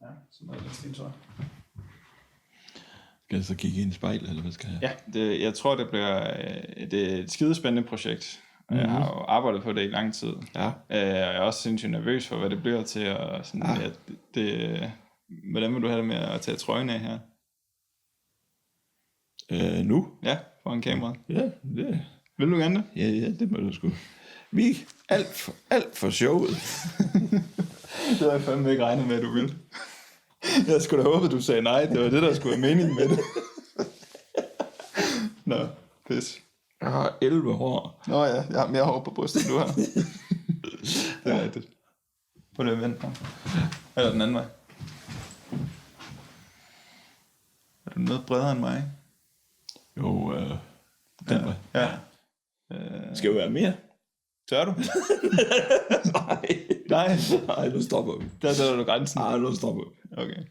Ja, sådan noget lidt stil, tror jeg. Skal jeg så kigge i en spejl, eller hvad skal jeg? Ja, jeg tror, det er et skidespændende projekt. Jeg har jo arbejdet på det i lang tid. Ja. Jeg er også sindssygt nervøs for, hvad det bliver til. Og sådan, hvordan vil du have det med at tage trøjen af her? Nu? Ja, foran kameraet. Ja, det... Vil du gerne det? Ja, det må du sgu. Vi alt for showet. Det havde jeg fandme ikke regnet med, at du ville. Jeg skulle da håbe, at du sagde nej. Det var det, der skulle være meningen med det. Nå, pis. Jeg har 11 hår. Nå ja, jeg har mere hår på brystet, end du har. Det er rigtigt. På det vent. Eller den anden vej. Er du noget bredere end mig? Jo, den vej. Ja. Skal jo være mere. Tør du? Nej, nu stopper vi. Der sætter du grænsen. Nej, nu stopper vi. Okay.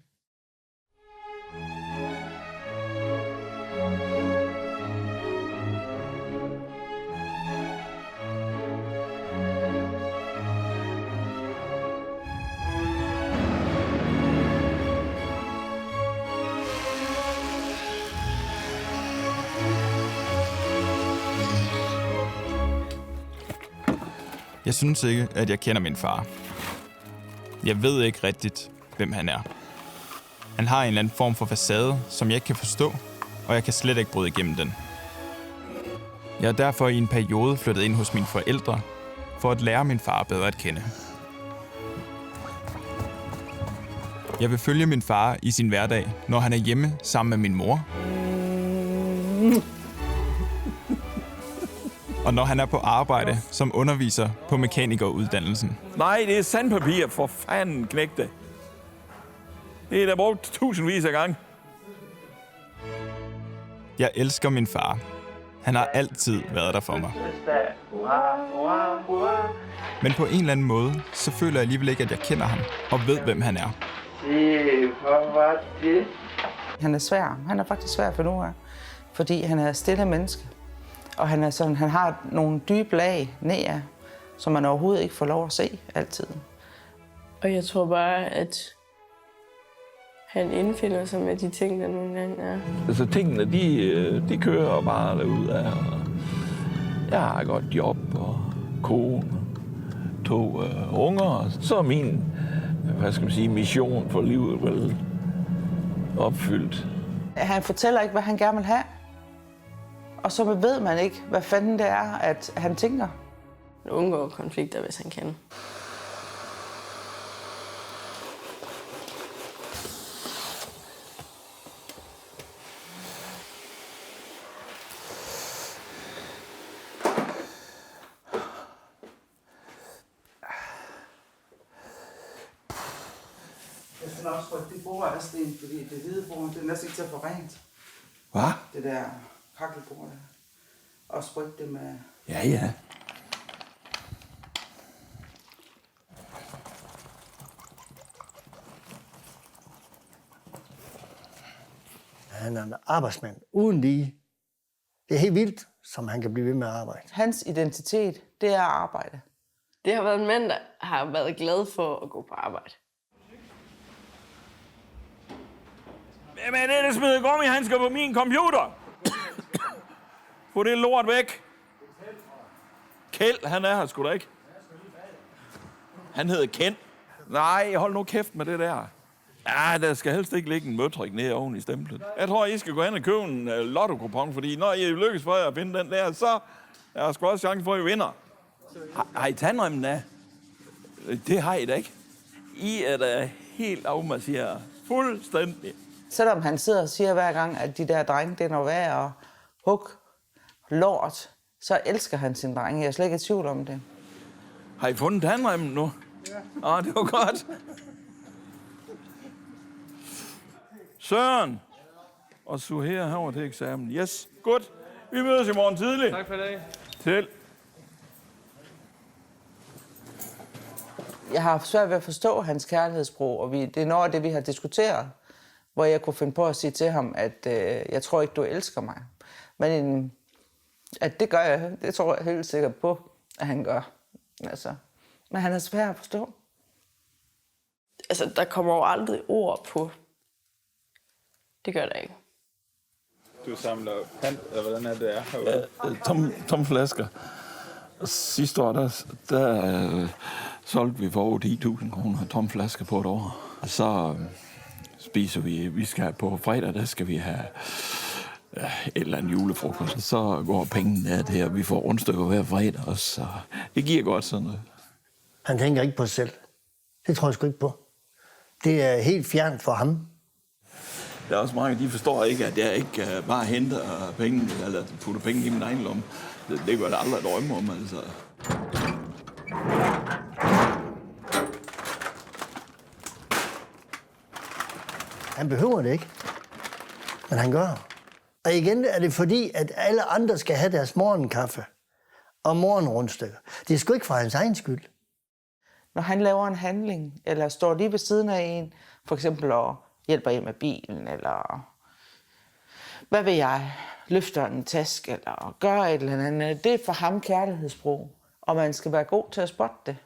Jeg synes ikke, at jeg kender min far. Jeg ved ikke rigtigt, hvem han er. Han har en eller anden form for facade, som jeg ikke kan forstå, og jeg kan slet ikke bryde igennem den. Jeg er derfor i en periode flyttet ind hos mine forældre, for at lære min far bedre at kende. Jeg vil følge min far i sin hverdag, når han er hjemme sammen med min mor. Og når han er på arbejde som underviser på mekanikeruddannelsen. Nej, det er sandpapir, for fanden, knægte. Det er da brugt tusindvis af gange. Jeg elsker min far. Han har altid været der for mig. Men på en eller anden måde, så føler jeg alligevel ikke, at jeg kender ham og ved, hvem han er. Han er svær. Han er faktisk svær at finde ud af, fordi han er et stille menneske. Og han har nogle dybe lag nedad, som man overhovedet ikke får lov at se altid. Og jeg tror bare, at han indfinder sig med de ting, der nogle gange er. Altså tingene, de kører bare derudad. Jeg har et godt job og kone, 2 unger. Så er min, mission for livet vel opfyldt. Han fortæller ikke, hvad han gerne vil have. Og så ved man ikke, hvad fanden det er, at han tænker. Han undgår konflikter, hvis han kan. Jeg finder også på, at det bord er sten, fordi det hvide bord, det er næsten ikke til at få rent. Hvad? Det der kakkelbord der. Og sprøjt det med... Ja. Han er en arbejdsmand uden lige. Det er helt vildt, som han kan blive ved med at arbejde. Hans identitet, det er arbejde. Det har været en mand, der har været glad for at gå på arbejde. Hvem er det, der smider gummihandsker på min computer? Få det lort væk. Kjeld, han er her sgu da ikke. Han hedder Ken. Nej, hold nu kæft med det der. Ja, der skal helst ikke ligge en møtrik ned oven i stemplet. Jeg tror, I skal gå hen og købe en lotto-kupon, fordi når I lykkes for at finde den der, så er der sgu også chance for, at I vinder. Har I tandremmen af? Det har I da ikke. I er da helt afmasseret. Fuldstændig. Selvom han sidder og siger hver gang, at de der drenge, det er noget værd at hugge lort, så elsker han sin drenge. Jeg er slet ikke i tvivl om det. Har I fundet tandremmen nu? Ja. Det var godt. Søren og Suher herover til eksamen. Yes, godt. Vi mødes i morgen tidlig. Tak for i dag. Til. Jeg har svært ved at forstå hans kærlighedssprog, og det er noget af det, vi har diskuteret, hvor jeg kunne finde på at sige til ham, at jeg tror ikke, du elsker mig. Men at det gør jeg. Det tror jeg helt sikkert på, at han gør. Altså. Men han er svær at forstå. Altså, der kommer jo aldrig ord på. Det gør der ikke. Du samler pant, eller hvordan er det herude? Tom flasker. Sidste år, der solgte vi for over 10.000 kroner tom flasker på et år. Og så spiser vi skal på fredag, der skal vi have et eller andet julefrokost. Så går pengene af det her, vi får rundstykker hver fredag, og så det giver godt sådan noget. Han tænker ikke på sig selv. Det tror jeg sgu ikke på. Det er helt fjernt for ham. Der er også mange, de forstår ikke, at jeg ikke bare henter penge, eller putter penge i min egen lomme. Det gør jeg aldrig drømme om, altså. Han behøver det ikke, men han gør. Og igen er det fordi, at alle andre skal have deres morgenkaffe og morgenrundstykker. Det er sgu ikke for hans egen skyld. Når han laver en handling, eller står lige ved siden af en, for eksempel og hjælper en med bilen, eller hvad ved jeg, løfter en taske, eller gør et eller andet, det er for ham kærlighedssprog, og man skal være god til at spotte det.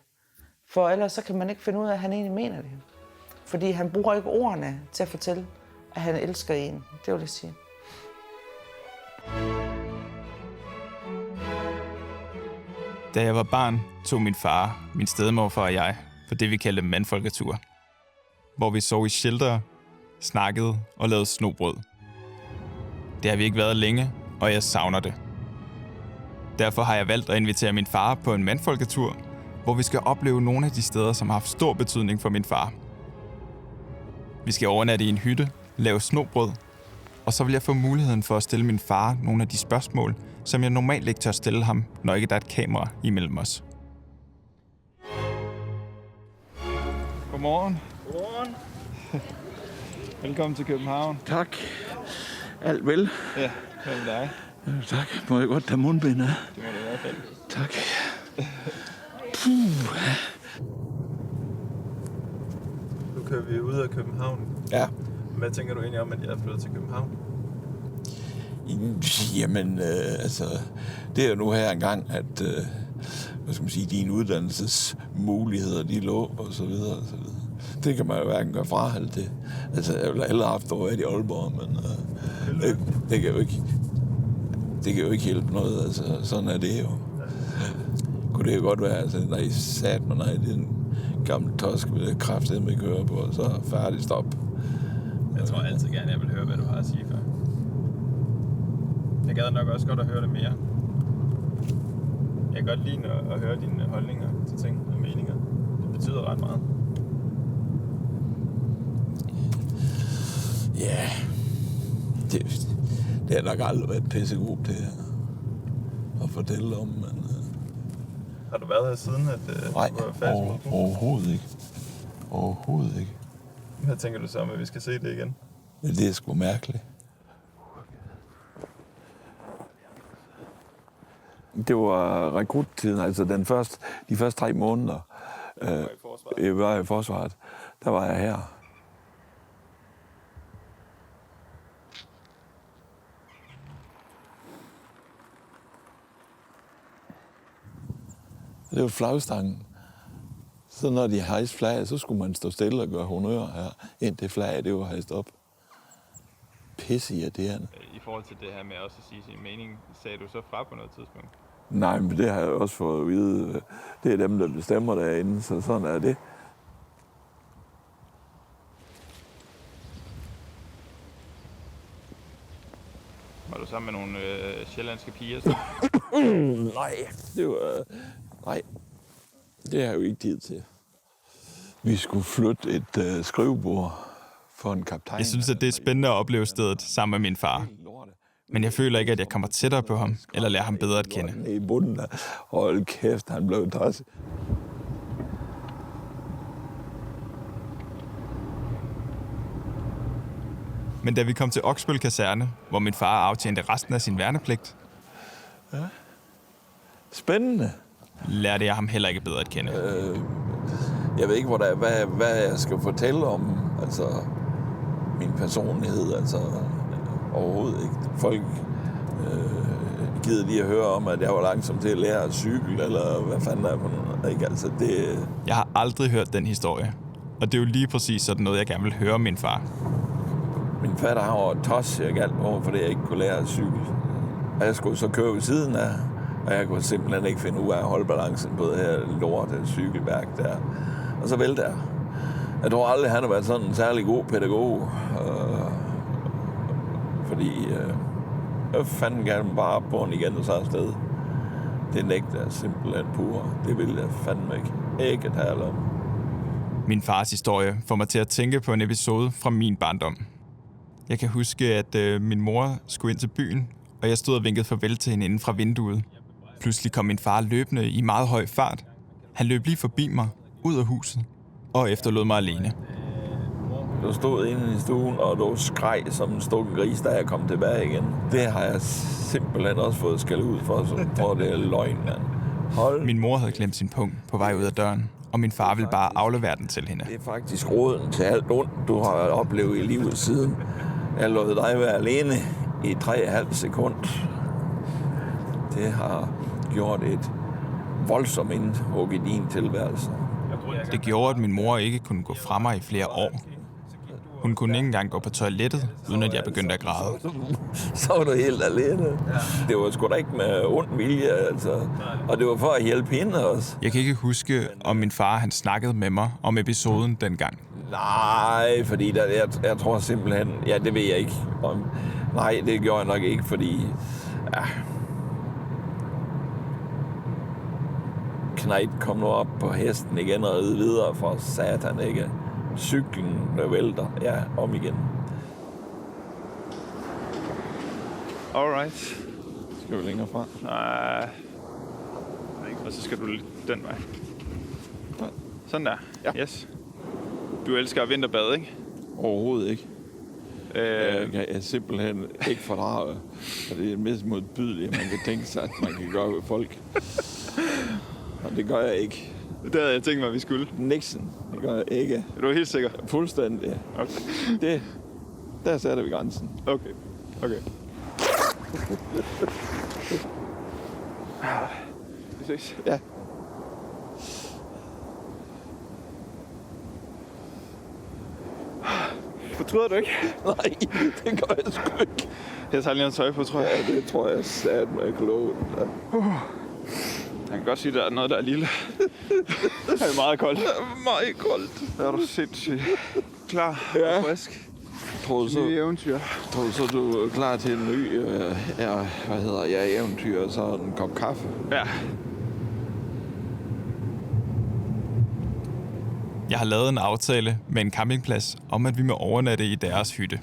For ellers så kan man ikke finde ud af, at han egentlig mener det. Fordi han bruger ikke ordene til at fortælle, at han elsker en. Det vil jeg sige. Da jeg var barn, tog min far, min stedmorfar og jeg på det, vi kaldte mandfolketur. Hvor vi sov i shelter, snakkede og lavede snobrød. Det har vi ikke været længe, og jeg savner det. Derfor har jeg valgt at invitere min far på en mandfolketur, hvor vi skal opleve nogle af de steder, som har haft stor betydning for min far. Vi skal overnatte i en hytte, lave snobrød, og så vil jeg få muligheden for at stille min far nogle af de spørgsmål, som jeg normalt ikke tør stille ham, når ikke der er et kamera imellem os. Godmorgen. Godmorgen. Velkommen til København. Tak. Alt vel? Ja, hvad med dig? Tak. Må jeg godt tage mundbind af? Det må du i hvert fald. Tak. Nu kører vi ud af København. Ja. Hvad tænker du egentlig om, at jeg er flyttet til København? Jamen, altså, det er jo nu her engang, at, hvad skal man sige, dine uddannelsesmuligheder, de lå, og så videre, og så videre. Det kan man jo hverken gøre fra eller det. Altså, jeg vil aldrig haft over i Aalborg, men det kan jo ikke hjælpe noget, altså, sådan er det jo. Kunne det jo godt være, altså, når I sat mig, nej, det er en gammel tosk, med det kraft, med kører på, og så er færdig stop. Jeg tror altid gerne, jeg vil høre, hvad du har at sige før. Jeg gad nok også godt at høre det mere. Jeg kan godt lide at høre dine holdninger til ting og meninger. Det betyder ret meget. Ja, det har nok aldrig været pissegod til at fortælle om, men... Har du været her siden, at nej, du var færdig med det? Overhovedet ikke. Overhovedet ikke. Hvad tænker du så om, at vi skal se det igen? Ja, det er sgu mærkeligt. Det var rekruttiden, altså de første 3 måneder. Jeg var i forsvaret. Der var jeg her. Det var flagstangen. Så når de hejste flaget, så skulle man stå stille og gøre honør her, indtil flaget det var hejst op. Pisse irriterende. I forhold til det her med også at sige sin mening, sagde du så fra på noget tidspunkt? Nej, men det har jeg også fået at vide. Det er dem, der bestemmer derinde, så sådan er det. Var du sammen med nogle sjællandske piger? Så? Nej, det har jeg jo ikke tid til. Vi skulle flytte et skrivebord for en kaptajn. Jeg synes, at det er spændende at opleve stedet sammen med min far. Men jeg føler ikke, at jeg kommer tættere på ham, eller lærer ham bedre at kende. I bunden der. Hold kæft, han blev tosset. Men da vi kom til Oksbøl Kaserne, hvor min far aftjente resten af sin værnepligt, Spændende. lærte jeg ham heller ikke bedre at kende. Jeg ved ikke, hvad jeg skal fortælle om, altså min personlighed, altså overhovedet ikke. Folk gider lige at høre om, at jeg var langsom til at lære at cykle, eller hvad fanden er for noget, ikke? Altså det... Jeg har aldrig hørt den historie. Og det er jo lige præcis sådan noget, jeg gerne vil høre om min far. Min fatter har jo tos, jeg galt over, fordi jeg ikke kunne lære at cykle. Og jeg skulle så køre ved siden af, og jeg kunne simpelthen ikke finde ud af at holde balancen på det her lorte cykelværk der. Og så vælter jeg. Jeg tror aldrig, han har været sådan en særlig god pædagog. Fordi jeg fanden gerne bare op på den igen og så afsted. Det nægter jeg simpelthen pur. Det vil jeg fandme ikke tale om. Min fars historie får mig til at tænke på en episode fra min barndom. Jeg kan huske, at min mor skulle ind til byen, og jeg stod og vinkede farvel til hende inden fra vinduet. Pludselig kom min far løbende i meget høj fart. Han løb lige forbi mig, ud af huset, og efterlod mig alene. Du stod inde i stuen, og du skreg som en stukken gris, da jeg kom tilbage igen. Det har jeg simpelthen også fået skæld ud for, så tror det er løgn, mand. Hold. Min mor havde glemt sin pung på vej ud af døren, og min far ville bare aflevere den til hende. Det er faktisk roden til alt ondt, du har oplevet i livet siden. Jeg lod dig være alene i 3,5 sekunder. Det har gjort et voldsomt indhug i din tilværelse. Det gjorde, at min mor ikke kunne gå fra mig i flere år. Hun kunne ikke engang gå på toilettet, uden at jeg begyndte at græde. Så var du helt alene. Det var sgu da ikke med ond vilje, altså. Og det var for at hjælpe hende også. Jeg kan ikke huske, om min far han snakkede med mig om episoden dengang. Nej, fordi jeg tror simpelthen... Ja, det ved jeg ikke. Nej, det gjorde jeg nok ikke, fordi... Ja. Knejt kom nu op på hesten igen og ride videre for satan, ikke? Cyklen, der vælter. Ja, om igen. Alright. Skal vi længere fra? Nej. Og så skal du den vej. Sådan der. Ja. Yes. Du elsker vinterbad, ikke? Overhovedet ikke. Jeg kan simpelthen ikke fordrage, og det er det mest modbydelige, man kan tænke sig, at man kan gøre ved folk. Og det gør jeg ikke. Det havde jeg tænkt mig, at vi skulle. Nixon, det gør jeg ikke. Er du helt sikker? Fuldstændig. Okay. Der sætter vi grænsen. Okay. Vi ses. Ja. Fortryder du ikke? Nej, det gør jeg sgu ikke. Jeg tager lige noget tøj på, tror jeg. Ja, det tror jeg sat mig klogt. Jeg kan godt sige, at der er noget, der er lille. Det er meget koldt. Det er meget koldt. Der er du sindssygt klar og frisk. Tror du så, Nye eventyr. du er klar til en ny eventyr og så en kop kaffe? Ja. Jeg har lavet en aftale med en campingplads om, at vi må overnatte i deres hytte.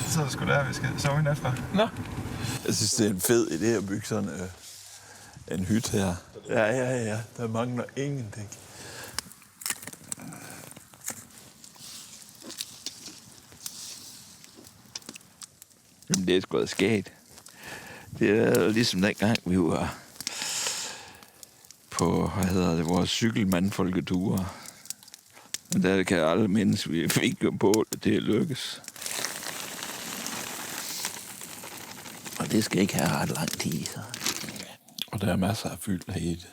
Så sgu da, vi skal sove i nat fra. Nå. Jeg synes, det er en fed idé at bygge sådan en hytte her. Ja. Der mangler ingenting. Jamen, det er sgu da sket. Det er ligesom dengang, vi var på, vores cykelmandfolketure. Men der kan alle mindes, vi fik jo på det at lykkes. Og det skal ikke have ret lang tid, så. Og der er masser af fyld i det.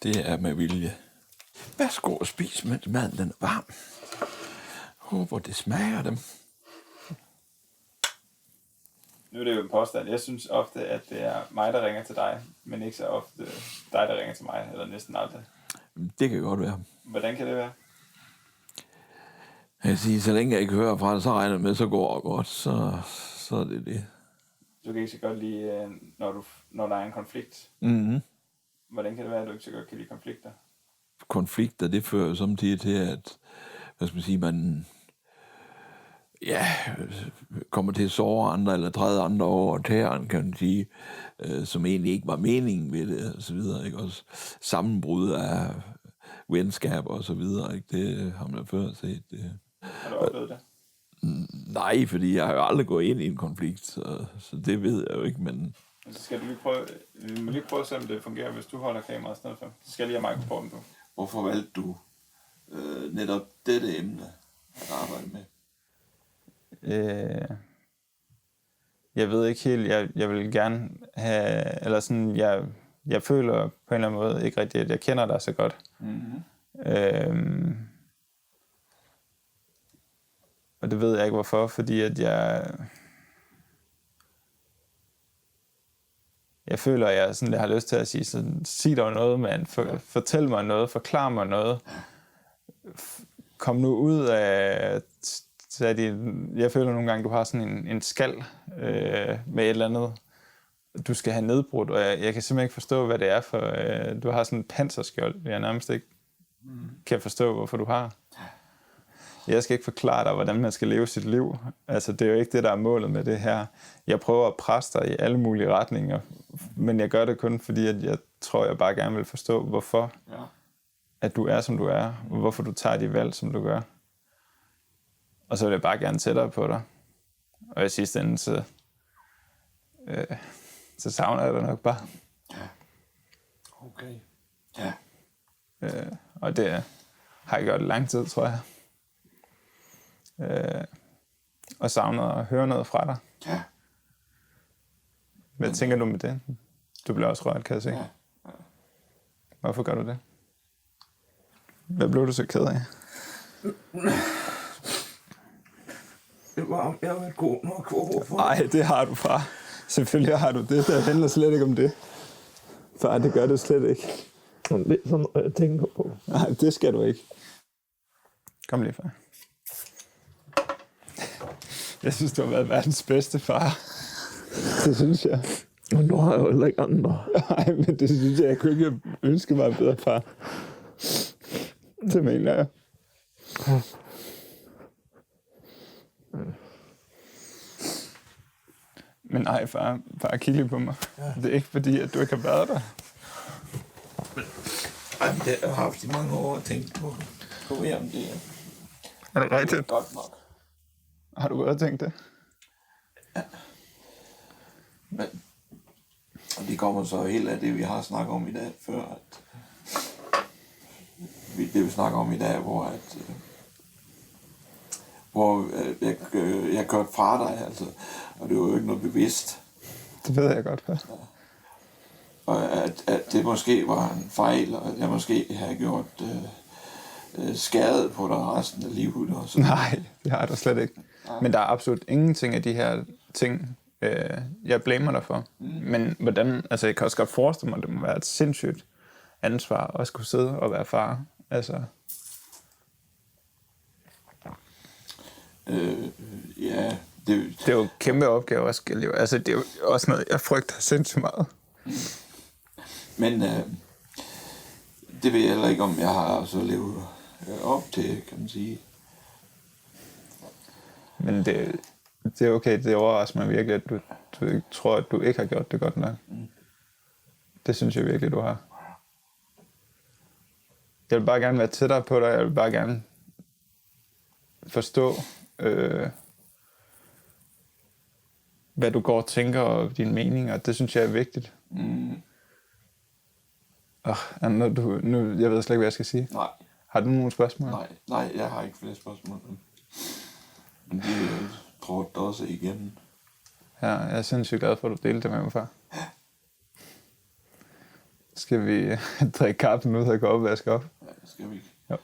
Det er med vilje. Værsgo og spis, mens maden den er varm. Håber, det smager dem. Nu er det jo en påstand. Jeg synes ofte, at det er mig, der ringer til dig, men ikke så ofte dig, der ringer til mig, eller næsten aldrig. Det kan godt være. Hvordan kan det være? Jeg siger, så længe jeg ikke hører fra det, så regner jeg med, så går det godt, så er det det. Du kan ikke så godt lide, når der er en konflikt. Mm-hmm. Hvordan kan det være, at du ikke så godt kan lide konflikter? Konflikter, det fører samtidig til, at man kommer til at såre andre, eller træde andre over tæren, kan man sige, som egentlig ikke var meningen ved det, og så videre, ikke? Også sammenbrud af venskaber, og så videre, ikke? Det har man før set. Det. Har du oplevet det? Nej, fordi jeg har jo aldrig gået ind i en konflikt, så det ved jeg jo ikke, men... Så skal vi må lige prøve at se, om det fungerer, hvis du holder kameraet i stedet for. Så skal jeg lige have mikrofonen på. Hvorfor valgte du netop dette emne at arbejde med? Jeg ved ikke helt, jeg vil gerne have, eller sådan, jeg føler på en eller anden måde ikke rigtigt, at jeg kender dig så godt. Og det ved jeg ikke hvorfor, fordi at jeg føler, at jeg sådan, jeg har lyst til at sige, sådan, sig dog noget, man. Fortæl mig noget, forklar mig noget. Kom nu ud af... Jeg føler nogle gange, du har sådan en skal med et eller andet, du skal have nedbrudt, og jeg kan simpelthen ikke forstå, hvad det er for... du har sådan en panserskjold, jeg nærmest ikke kan forstå, hvorfor du har. Jeg skal ikke forklare dig, hvordan man skal leve sit liv. Altså, det er jo ikke det, der er målet med det her. Jeg prøver at presse dig i alle mulige retninger, men jeg gør det kun fordi, at jeg tror, jeg bare gerne vil forstå, hvorfor at du er, som du er, og hvorfor du tager de valg, som du gør. Og så vil jeg bare gerne tættere på dig. Og i sidste ende, så savner jeg dig nok bare. Ja. Okay. Ja. Og det har jeg gjort i lang tid, tror jeg. Og savner at høre noget fra dig. Ja. Hvad tænker du med det? Du bliver også rørt, kan jeg se. Ja. Hvorfor gør du det? Hvad blev du så ked af? Jeg har været god nok overfor. Nej, det har du, far. Selvfølgelig har du det. Det handler slet ikke om det. Far, det gør du slet ikke. Det er sådan noget, jeg tænker på. Nej, det skal du ikke. Kom lige, far. Jeg synes, du har været verdens bedste far. Det synes jeg. Og nu har jeg jo heller ikke andre. Nej, men det synes jeg kunne ikke ønske mig en bedre far. Det mener jeg. Men nej, far, kig lige på mig. Ja. Det er ikke fordi, at du ikke har været der. Jamen, det har jeg haft i mange år og tænkt på. Jamen, det Er det rigtigt? godt nok. Har du gået og tænkt det? Ja. Men det kommer så helt af det, vi har snakket om i dag før. At det vi snakker om i dag, hvor jeg kørte fra dig, altså, og det var jo ikke noget bevidst. Det ved jeg godt, far. Og at det måske var en fejl, og at jeg måske havde gjort skade på dig resten af livet. Og sådan. Nej, det har jeg da slet ikke. Men der er absolut ingenting af de her ting, jeg blamer dig for. Men hvordan, altså jeg kan også godt forestille mig, at det må være et sindssygt ansvar at skulle sidde og være far. Altså. Ja, Det er jo en kæmpe opgave at skal leve. Altså det er jo også noget, jeg frygter sindssygt meget. Men det ved jeg heller ikke, om jeg har så levet op til, kan man sige. Men det er okay, det overrasker mig virkelig, at du tror, at du ikke har gjort det godt nok. Det synes jeg virkelig, du har. Jeg vil bare gerne være tættere på dig, jeg vil bare gerne forstå, hvad du går og tænker og dine meninger. Det synes jeg er vigtigt. Nu, jeg ved slet ikke, hvad jeg skal sige. Nej. Har du nogle spørgsmål? Nej, jeg har ikke flere spørgsmål. Men det tror jeg også igen. Ja, jeg er sindssygt glad for, at du delte det med mig, far. Skal vi drikke kaffen ud og gå op og vaske op? Ja, det skal vi ikke. Jo.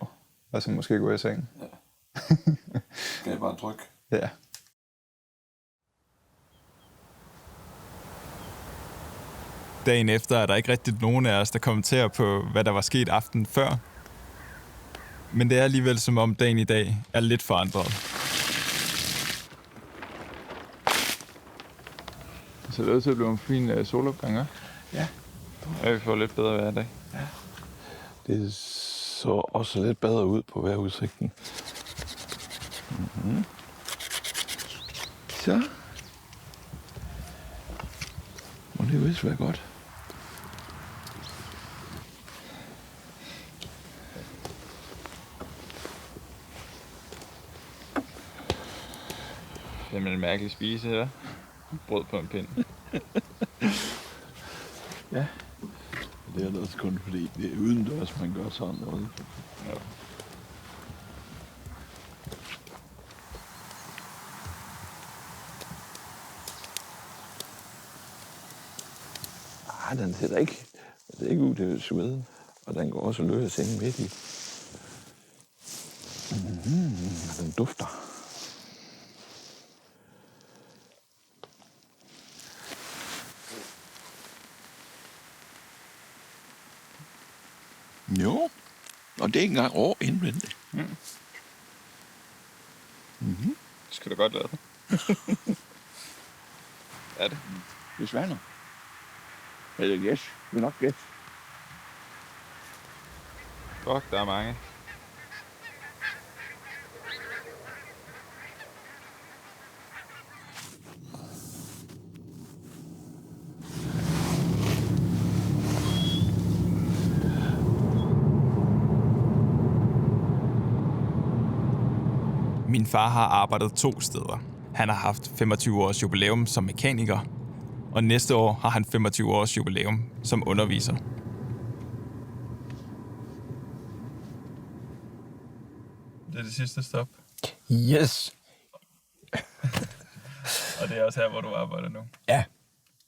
Og så måske gå i seng. Ja. Skal jeg bare trykke? Ja. Dagen efter er der ikke rigtig nogen af os, der kommenterer på, hvad der var sket aften før. Men det er alligevel som om dagen i dag er lidt forandret. Så det er til at blive en fin solopgang, hva'? Ja. Ja, vi får lidt bedre hverdag. Ja. Det så også lidt bedre ud på vejrudsigten. Mm-hmm. Så. Må det vist være godt. Det er en mærkelig spise her. Brød på en pind. Ja. Det er da også kun fordi, det er udendørs, man gør sådan noget. Ja. Den ser da ikke Det er ikke ud til svede, og den går også løs ind midt i. Den dufter. Jo, og det er ikke engang rå indvendigt. Det skal du godt lade det. Er det? Det svaner. Eller gæs. Det er nok gæs. Fuck, der er mange. Min far har arbejdet 2 steder. Han har haft 25 års jubilæum som mekaniker, og næste år har han 25 års jubilæum som underviser. Det er det sidste stop. Yes. Og det er også her, hvor du arbejder nu. Ja,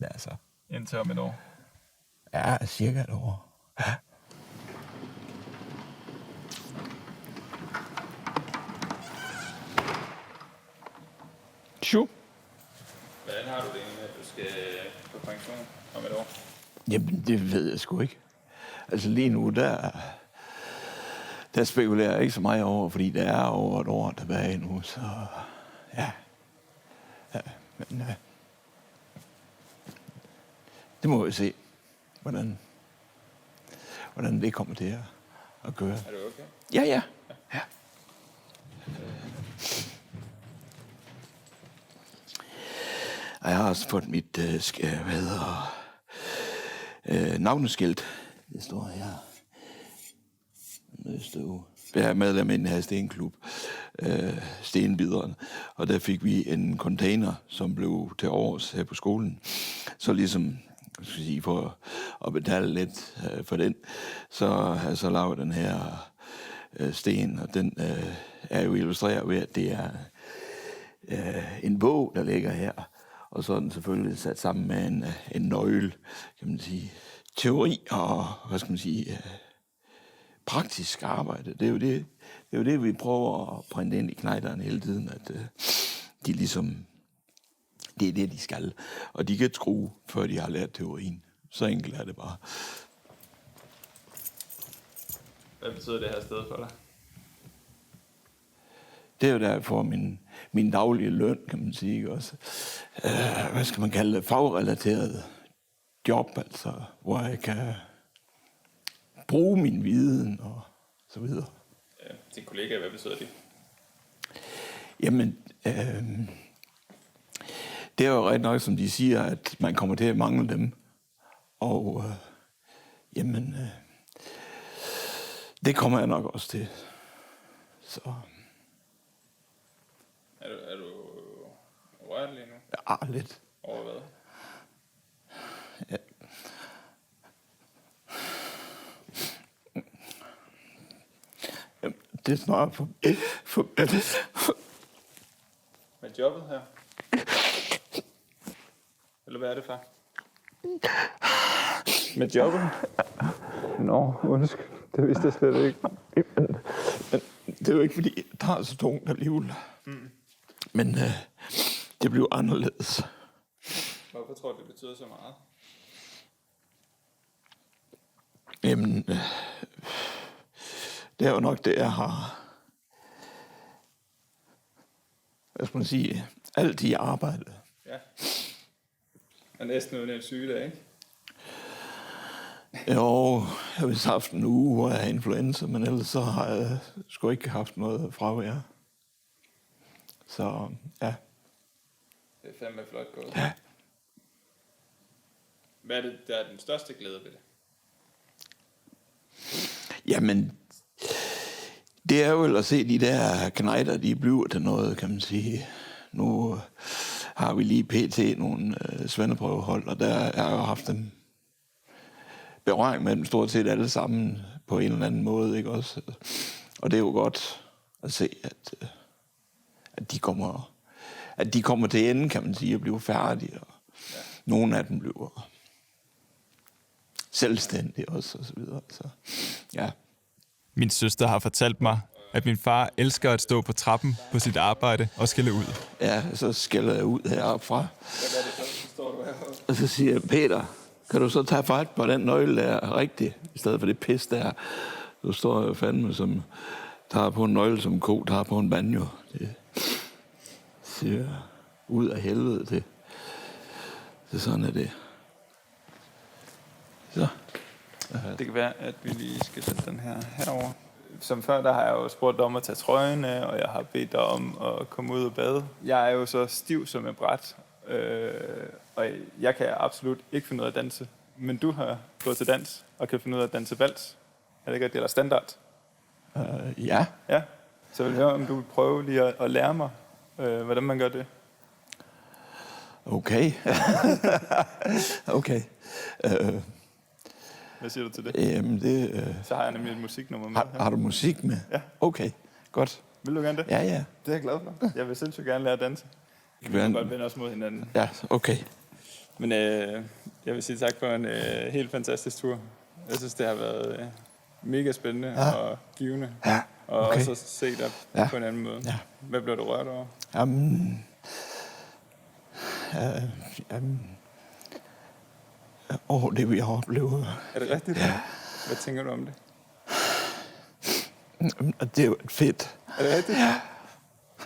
altså. Indtil om et år. Ja, cirka et år. Ja. Tjo. Hvordan har du det egentlig, at du skal på pension om et år? Jamen, det ved jeg sgu ikke. Altså lige nu, der spekulerer jeg ikke så meget over, fordi der er over et år tilbage nu, så ja. Men det må vi se, hvordan det kommer til at gøre. Er du okay? Ja. Og jeg har også fået mit navneskilt. Det står her. Jeg er medlem i den her stenklub, Stenbideren, og der fik vi en container, som blev til års her på skolen. Så ligesom, for at betale lidt for den, så har jeg så lavet den her sten, og den er jo illustreret ved, at det er en bog, der ligger her, og så er den selvfølgelig sat sammen med en nøgle, kan man sige, teori og, praktisk arbejde. Det er jo det, vi prøver at printe ind i knejderne hele tiden, at de ligesom, det er det, de skal. Og de kan tro, før de har lært teorien. Så enkelt er det bare. Hvad betyder det her sted for dig? Det er jo derfor min daglige løn, kan man sige, ikke også. Hvad skal man kalde det? Fagrelateret job, altså, hvor jeg kan bruge min viden og så videre. Ja, din kollega, hvad betyder det? Jamen, det er jo ret nok, som de siger, at man kommer til at mangle dem. Og det kommer jeg nok også til. Så. Er du rørt lige nu? Ja, lidt. Over hvad? Ja. Det er snart for Med jobbet her? Eller hvad er det, far? Med jobbet? Nå, undskyld. Det vidste jeg slet ikke. Men det er jo ikke, fordi det er så tungt alligevel. Men det blev anderledes. Hvorfor tror du, det betyder så meget? Jamen, det er jo nok det, jeg har, hvad skal man sige, altid arbejdet. Ja. Og næsten uden en sygedag, ikke? Jo, jeg har vist haft en uge, hvor jeg har influenza, men ellers så har jeg sgu ikke haft noget fravær. Så, ja. Det er fandme flot gået. Ja. Hvad er det, der er den største glæde ved det? Jamen, det er jo vel at se de der knejder, de bliver til noget, kan man sige. Nu har vi lige pt. Nogle svendeprøvehold, og der har jeg jo haft dem berøring med dem stort set alle sammen på en eller anden måde, ikke også? Og det er jo godt at se, at de kommer til ende, kan man sige, og bliver færdige. Og nogle af dem bliver selvstændig også, og så videre. Så, ja. Min søster har fortalt mig, at min far elsker at stå på trappen på sit arbejde og skælde ud. Ja, så skælder jeg ud heroppe fra. Og så siger jeg, Peter, kan du så tage fat på den nøgle der rigtigt, i stedet for det pis der. Du står jo fandme som, tager på en nøgle som ko, tager på en banjo. Det siger jeg, ud af helvede det. Så sådan er det. Så. Det kan være, at vi lige skal sætte den her herover. Som før, der har jeg jo spurgt dig om at tage trøjen af, og jeg har bedt dig om at komme ud og bade. Jeg er jo så stiv som et bræt, og jeg kan absolut ikke finde ud af at danse. Men du har gået til dans og kan finde ud af at danse vals. Er det ikke, at det er standard? Ja. Ja. Så jeg vil høre, om du vil prøve lige at lære mig, hvordan man gør det. Okay. Okay. Hvad siger du til det? Jamen det... Så har jeg nemlig et musiknummer med. Har du musik med? Ja. Okay, godt. Vil du gerne det? Ja, ja. Det er jeg glad for. Jeg vil sindssygt gerne lære at danse. Vi kan godt vende os mod hinanden. Ja, okay. Men jeg vil sige tak for en helt fantastisk tur. Jeg synes, det har været mega spændende og givende. Ja, Og okay. også at se dig på en anden måde. Ja. Hvad blev du rørt over? Jamen... det vi har oplevet. Er det rigtigt? Ja. Hvad tænker du om det? Det er jo fedt. Er det rigtigt? Ja.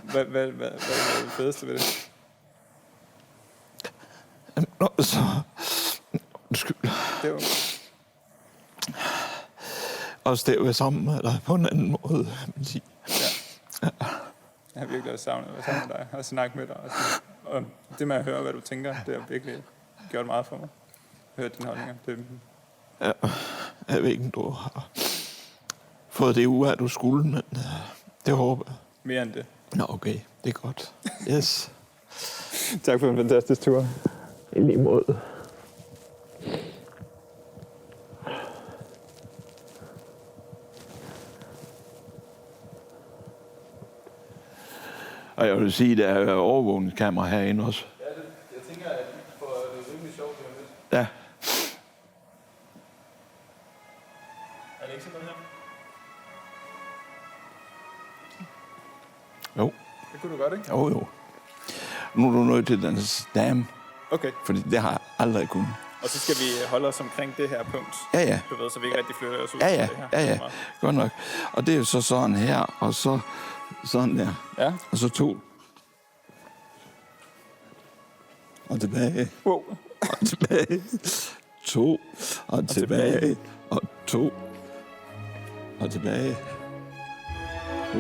Hvad er det fedeste ved det? Så... Undskyld. Det var... Også det at være sammen med dig på en anden måde, man sige. Ja. Jeg har virkelig også savnet at være sammen med dig og snakke med dig. Og det med at høre, hvad du tænker, det har virkelig gjort meget for mig. Jeg har hørt dine holdninger. Ja, jeg ved ikke, om du har fået det ud af, du skulle, men det håber jeg. Mere end det. Nå, okay. Det er godt. Yes. Tak for en fantastisk tur. I lige måde. Og jeg vil sige, at der er overvågningskamera herinde også. Ja, jeg tænker, at vi får det rimelig sjovt lige om lidt. Ja. Er det ikke sådan noget her? Jo. Det kunne du godt, ikke? Jo. Nu er du nødt til den dame, Okay. fordi det har jeg aldrig kunnet. Og så skal vi holde os omkring det her punkt. Ja. Du ved, så vi ikke rigtig flytter os ud Ja. af det her. Godt nok. Og det er jo så sådan her, og så sådan der. Ja. Og så 2. Og tilbage. Wow. Og tilbage. 2. Og tilbage. Og 2. Og tilbage. 2.